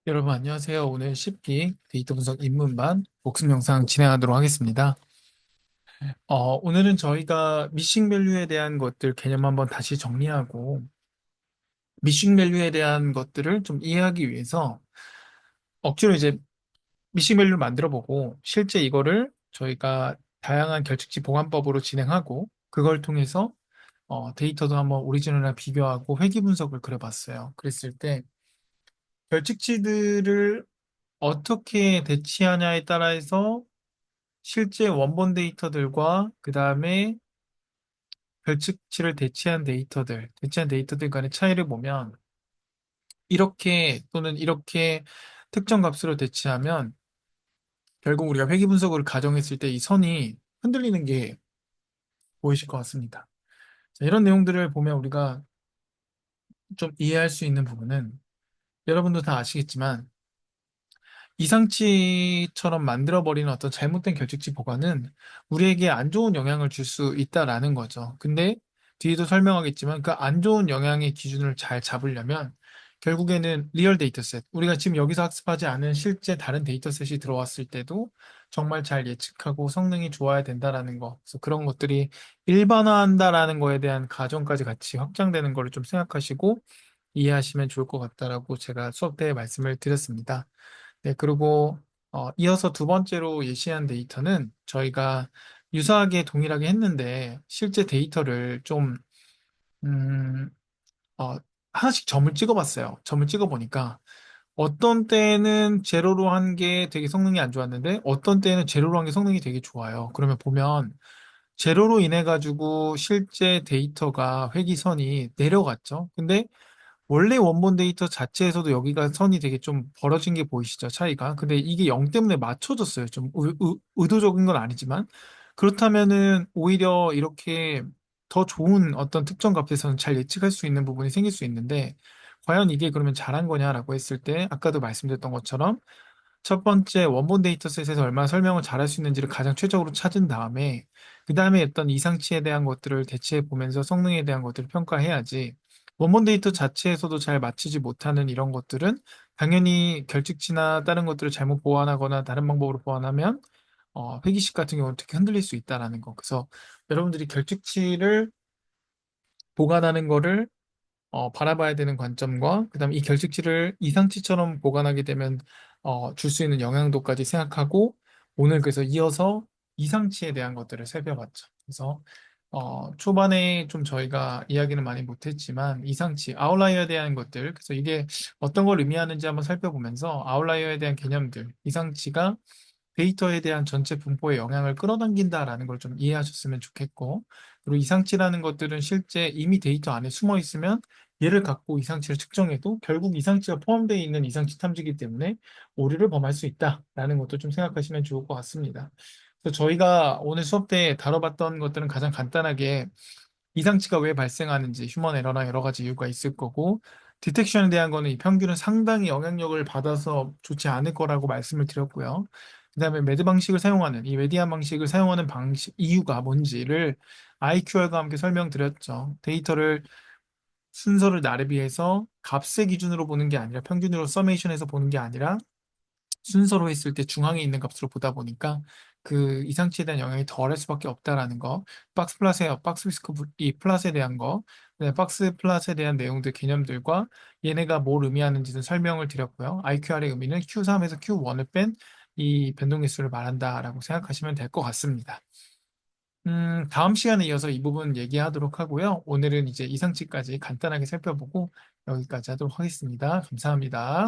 여러분 안녕하세요. 오늘 10기 데이터 분석 입문반 복습 영상 진행하도록 하겠습니다. 오늘은 저희가 미싱 밸류에 대한 것들 개념 한번 다시 정리하고 미싱 밸류에 대한 것들을 좀 이해하기 위해서 억지로 이제 미싱 밸류를 만들어 보고 실제 이거를 저희가 다양한 결측지 보관법으로 진행하고 그걸 통해서 데이터도 한번 오리지널이랑 비교하고 회귀 분석을 그려봤어요. 그랬을 때 결측지들을 어떻게 대치하냐에 따라서 실제 원본 데이터들과 그 다음에 별측치를 대치한 데이터들 간의 차이를 보면 이렇게 또는 이렇게 특정 값으로 대치하면 결국 우리가 회귀 분석을 가정했을 때 이 선이 흔들리는 게 보이실 것 같습니다. 자, 이런 내용들을 보면 우리가 좀 이해할 수 있는 부분은 여러분도 다 아시겠지만 이상치처럼 만들어버리는 어떤 잘못된 결측지 보관은 우리에게 안 좋은 영향을 줄 수 있다라는 거죠. 근데 뒤에도 설명하겠지만 그 안 좋은 영향의 기준을 잘 잡으려면 결국에는 리얼 데이터셋, 우리가 지금 여기서 학습하지 않은 실제 다른 데이터셋이 들어왔을 때도 정말 잘 예측하고 성능이 좋아야 된다라는 거. 그래서 그런 것들이 일반화한다라는 거에 대한 가정까지 같이 확장되는 거를 좀 생각하시고 이해하시면 좋을 것 같다라고 제가 수업 때 말씀을 드렸습니다. 네, 그리고 이어서 두 번째로 예시한 데이터는 저희가 유사하게 동일하게 했는데 실제 데이터를 좀 음, 어, 하나씩 점을 찍어봤어요. 점을 찍어보니까 어떤 때는 제로로 한 게 되게 성능이 안 좋았는데 어떤 때는 제로로 한 게 성능이 되게 좋아요. 그러면 보면 제로로 인해 가지고 실제 데이터가 회귀선이 내려갔죠. 근데 원래 원본 데이터 자체에서도 여기가 선이 되게 좀 벌어진 게 보이시죠? 차이가. 근데 이게 0 때문에 맞춰졌어요. 좀 의도적인 건 아니지만. 그렇다면은 오히려 이렇게 더 좋은 어떤 특정 값에서는 잘 예측할 수 있는 부분이 생길 수 있는데, 과연 이게 그러면 잘한 거냐라고 했을 때, 아까도 말씀드렸던 것처럼 첫 번째 원본 데이터셋에서 얼마나 설명을 잘할 수 있는지를 가장 최적으로 찾은 다음에 그 다음에 어떤 이상치에 대한 것들을 대체해 보면서 성능에 대한 것들을 평가해야지 원본 데이터 자체에서도 잘 맞추지 못하는 이런 것들은 당연히 결측치나 다른 것들을 잘못 보완하거나 다른 방법으로 보완하면 회기식 같은 경우는 특히 흔들릴 수 있다라는 거. 그래서 여러분들이 결측치를 보관하는 거를 바라봐야 되는 관점과 그다음에 이 결측치를 이상치처럼 보관하게 되면 줄 수 있는 영향도까지 생각하고 오늘 그래서 이어서 이상치에 대한 것들을 살펴봤죠. 그래서 초반에 좀 저희가 이야기는 많이 못했지만 이상치, 아웃라이어에 대한 것들, 그래서 이게 어떤 걸 의미하는지 한번 살펴보면서 아웃라이어에 대한 개념들, 이상치가 데이터에 대한 전체 분포에 영향을 끌어당긴다라는 걸 좀 이해하셨으면 좋겠고, 그리고 이상치라는 것들은 실제 이미 데이터 안에 숨어 있으면 얘를 갖고 이상치를 측정해도 결국 이상치가 포함되어 있는 이상치 탐지기 때문에 오류를 범할 수 있다라는 것도 좀 생각하시면 좋을 것 같습니다. 그래서 저희가 오늘 수업 때 다뤄봤던 것들은 가장 간단하게 이상치가 왜 발생하는지 휴먼 에러나 여러 가지 이유가 있을 거고 디텍션에 대한 거는 이 평균은 상당히 영향력을 받아서 좋지 않을 거라고 말씀을 드렸고요. 그다음에 매드 방식을 사용하는 이 메디안 방식을 사용하는 방식 이유가 뭔지를 IQR과 함께 설명드렸죠. 데이터를 순서를 나르비해서 값의 기준으로 보는 게 아니라 평균으로 서메이션해서 보는 게 아니라 순서로 했을 때 중앙에 있는 값으로 보다 보니까 그 이상치에 대한 영향이 덜할 수밖에 없다라는 거. 박스 위스크 이 플랫에 대한 거, 그다음에 박스 플랫에 대한 내용들 개념들과 얘네가 뭘 의미하는지는 설명을 드렸고요. IQR의 의미는 Q3에서 Q1을 뺀 이 변동계수를 말한다라고 생각하시면 될 것 같습니다. 다음 시간에 이어서 이 부분 얘기하도록 하고요. 오늘은 이제 이상치까지 간단하게 살펴보고 여기까지 하도록 하겠습니다. 감사합니다.